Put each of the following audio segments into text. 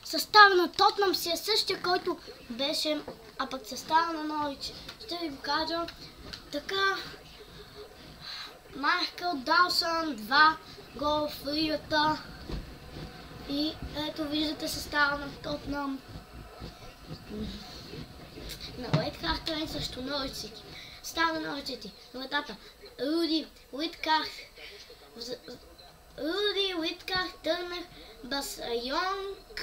Състава на Тотнъм си е същия, който беше, а пък състава на Норвич. Ще ви го кажа. Така, Майкъл Даусън, 2 гола в лигата. И ето виждате състава на Тотнъм. На Уейт Хартън срещу Норвич Сити. Състава на Норвич Сити. Вратата. Руди Уитках, Търнер, Басайонг,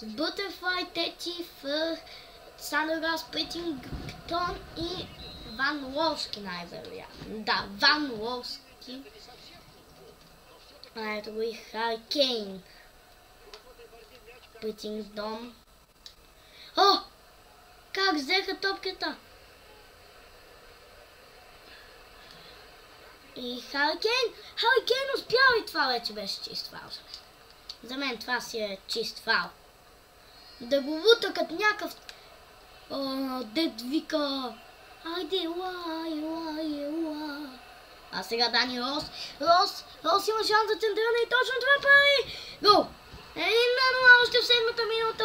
Бътърфлай, Тети, Сандъргас, Петингтон и Ван Волски най-вероятно. Да, Ван Волски. Ето го и Хари Кейн. Петингтон. О! Как взеха топката? И Хари Кейн успява и това вече беше чист фал за мен. За мен това си е чист фал. Да го лута като някакъв дед вика айде, ела. А сега Дани Рос има шанс за центриране и точно това прави. Гол! 1-0 още в 7-та минута.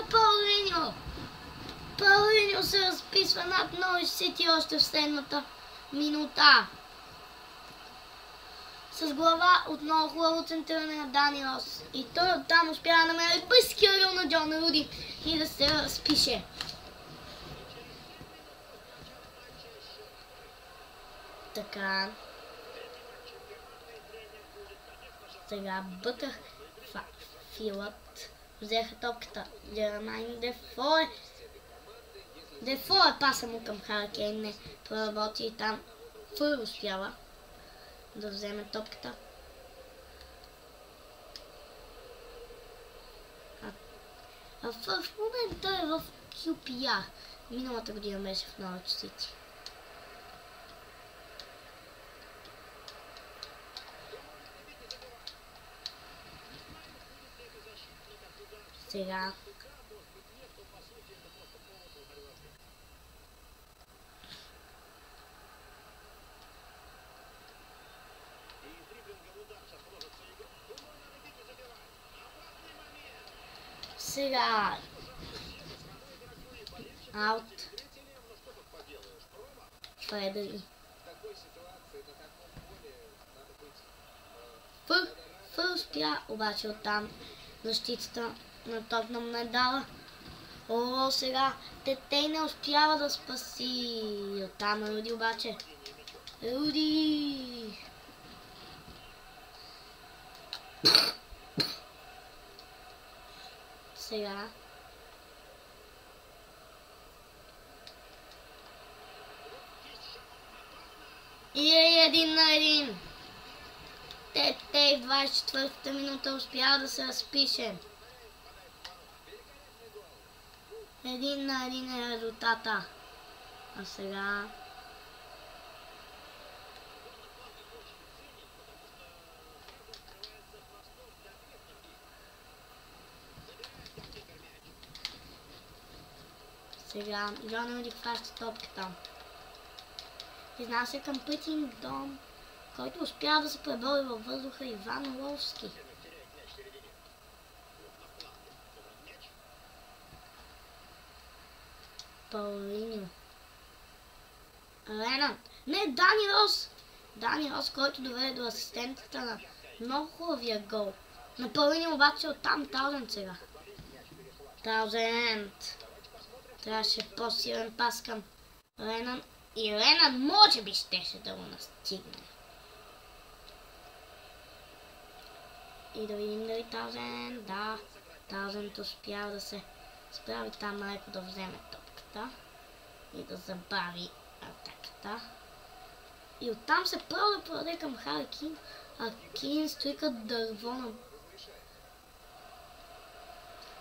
Паулиньо се разписва над Норвич Сити още в 7-та минута. С глава отново хубаво центриране на Дани Рос. И той оттам успя да намери бързкия рил на Джон Руди и да се разпише. Така. Сега Филът взеха топката. Джеремайн Дефое паса му към Хари Кейн. Не проработи и там Фър успява да вземе топката. А в момента е в QPR. Миналата година беше в Норвич Сити. Сега аут Фредери. Фър успя, обаче оттам защитата на Тотнъм не дава. О, сега Тетей не успява да спаси. Оттам Руди обаче. Руди! Сега и е 1-1. Тетей в 24-та минута успява да се разпише. 1-1 е резултата. А сега Джон Руди хваща топката. Изнася към Петингтон, който успява да се пребори във въздуха Иван Волски. Паулиньо. Ренан. Не, Дани Рос, който доведе до асистентата на много хубавия гол. На Паулиньо обаче оттам Таузенд сега. Таузенд. Трябваше по-силен пас към Ренан. И Ренан може би щеше да го настигне. И да видим дали Таузенд. Да, Таузенд успява да се справи там леко да вземе топката. И да забави атаката. И оттам се прави да продаде към Хари Кейн. А Кейн стои като дърво на...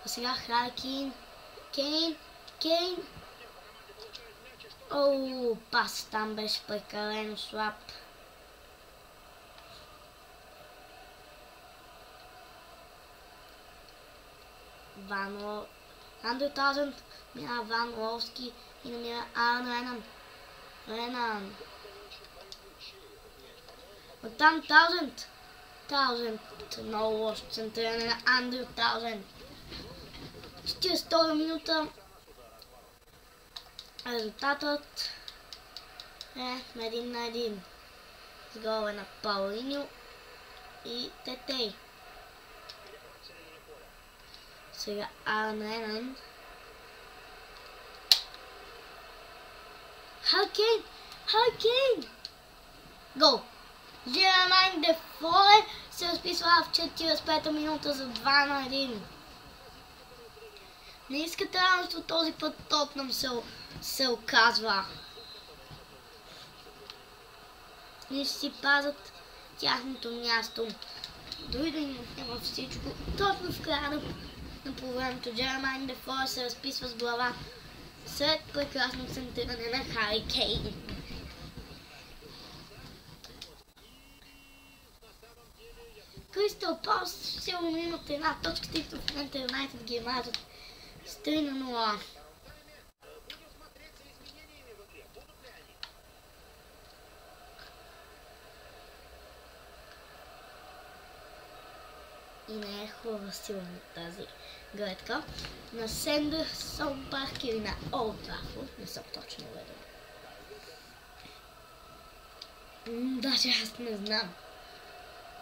А сега Хари Кейн. Кейн. Оу, пас там беше прекалено слаб. Андрю Таузенд мина Ван Волски и намира Арн Ренан. Оттам Таузенд. Много лошо центриране на Андрю Таузенд. 42 минута. Резултатът е на 1-1. С голове на Паулиньо и Тетей. Сега Арн Ленън. Хари Кейн! Гол! Жермайн Дефое се разписва в 45-та минута за 2-1. Не искат равенство, този път Тотнъм се оказва. И ще си пазят тяхното място. Дори да им отнема всичко. Точно в края на по-времето Жермайн Дефое се разписва с глава след прекрасно центриране на Хари Кейн. Кристал Палас сигурно имат една точка, тъй като в момента Юнайтед ги мазат с 3-0. И не е хубава сигурно тази гледка. На Сендърсон парк или на Олд Трафорд, не съм точно уверен. Даже аз не знам.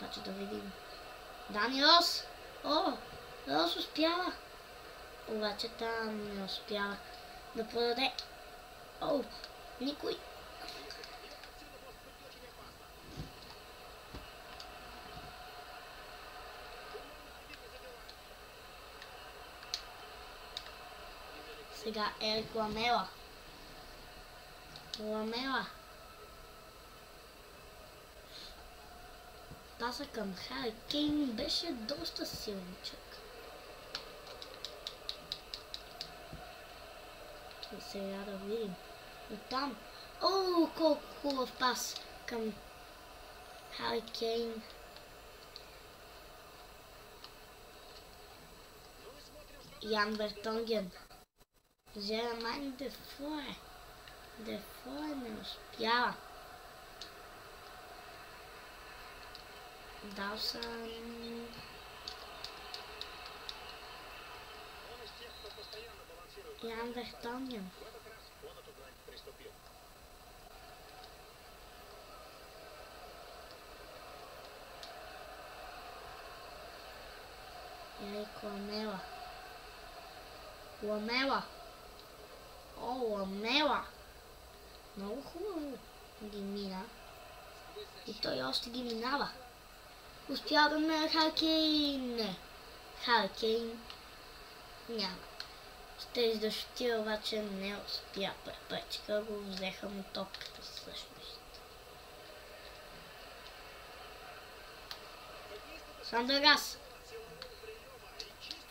Обаче да видим. Дани Рос! О! Рос успява! Обаче там не успява да подаде. О! Никой! Сега Ерик Ламела. Паса към Хари Кейн беше доста силничък. И сега да видим. Оттам. О, колко хубав пас към Хари Кейн. Ян Вертонген. Жермайн Дефое. Дефое не успява. Дал съм... Ян Вертонген. Ерик Ламела. О, Ламела! Много хубаво ги мина. И той още ги минава. Успя да ме Хари Кейн. Хари Кейн няма. Ще издъщи, обаче не успя. Препречка го, взеха му топката всъщност. Сандъргас.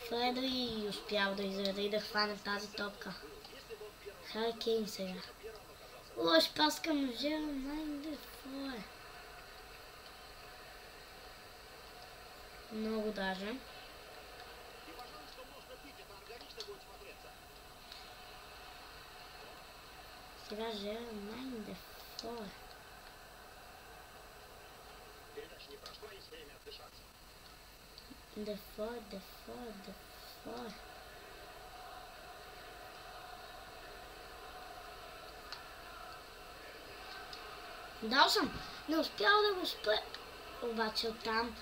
Фредри успял да изреди и да хване тази топка. Хари Кейн сега. Лош пас към Жермайн Дефое. Много даже. Сега Жермайн Дефое. Дефое. Дал съм. Не успял да го спре. Обаче оттам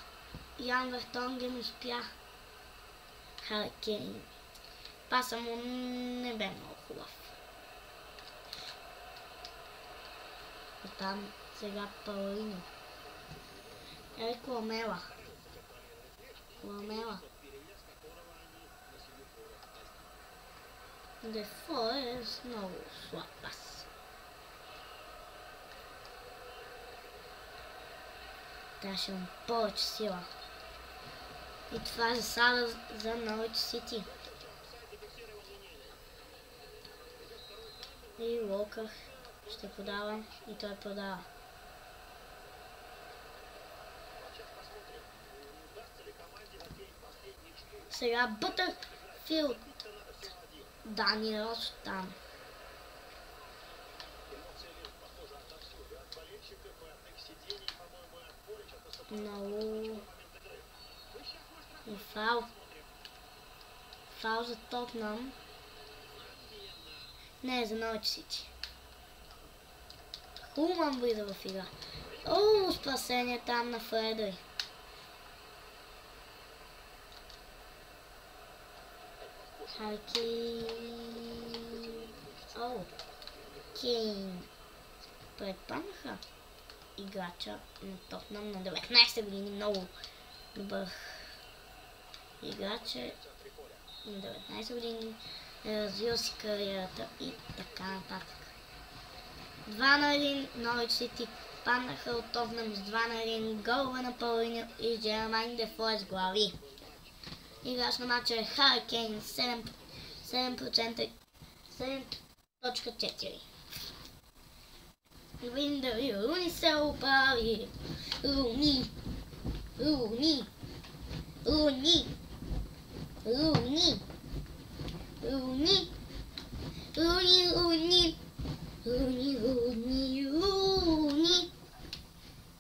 Ян Вертонген успя. Хари Кейн. Паса му не бе много хубав. Оттам сега Паулиньо. Ерик Ламела. Дефое е с много слаб пас. Трябваше му повече сила. И това е засада за Норвич Сити. И Уокър ще подава и той подава. Сега Бътърфилд. Дани Рос там. Много И фал. Фал за Тотнъм. Не, за Норвич Сити. Хулман влиза в игра. О, спасение там на Фредри. Хари Кейн. О, Кейн. Предпаднаха играча на Тотнъм на 19 години. Много добър играч е на 19 години. Развил си кариерата и така нататък. 2-1 Норвич Сити паднаха от Тотнъм с 2-1 голове на Паулиньо и Жермайн Дефой с глави. Играч на матча е Хари Кейн 7.4. И видим дали Руни се оправи. Руни.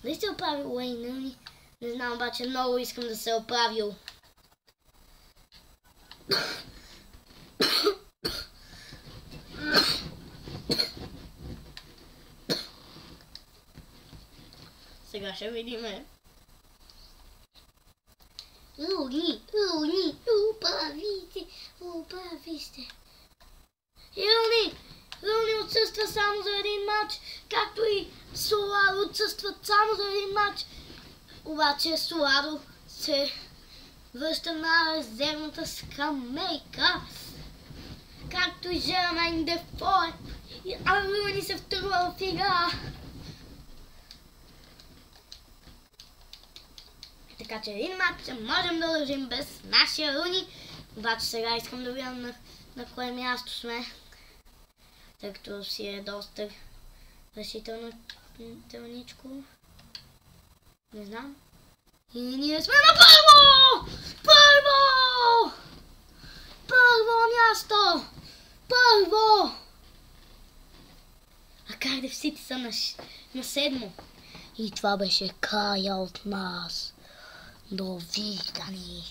Дали се оправил Уейн Руни? Не знам, обаче много искам да се оправил. Сега ще видиме. Руни, оправи се. Руни отсъства само за един матч, както и Соларо отсъстват само за един матч. Обаче Соларо се връща на резервната скамейка, както и Жермайн Дефой, а Руни се втурва в игра. Така че един матч можем да държим без нашия Руни. Обаче сега искам да видя на кое място сме, тъй като си е доста решително тълничко. Не знам. И ние сме на първо място! А Кардиф Сити са на 7. И това беше края от нас. До виждане!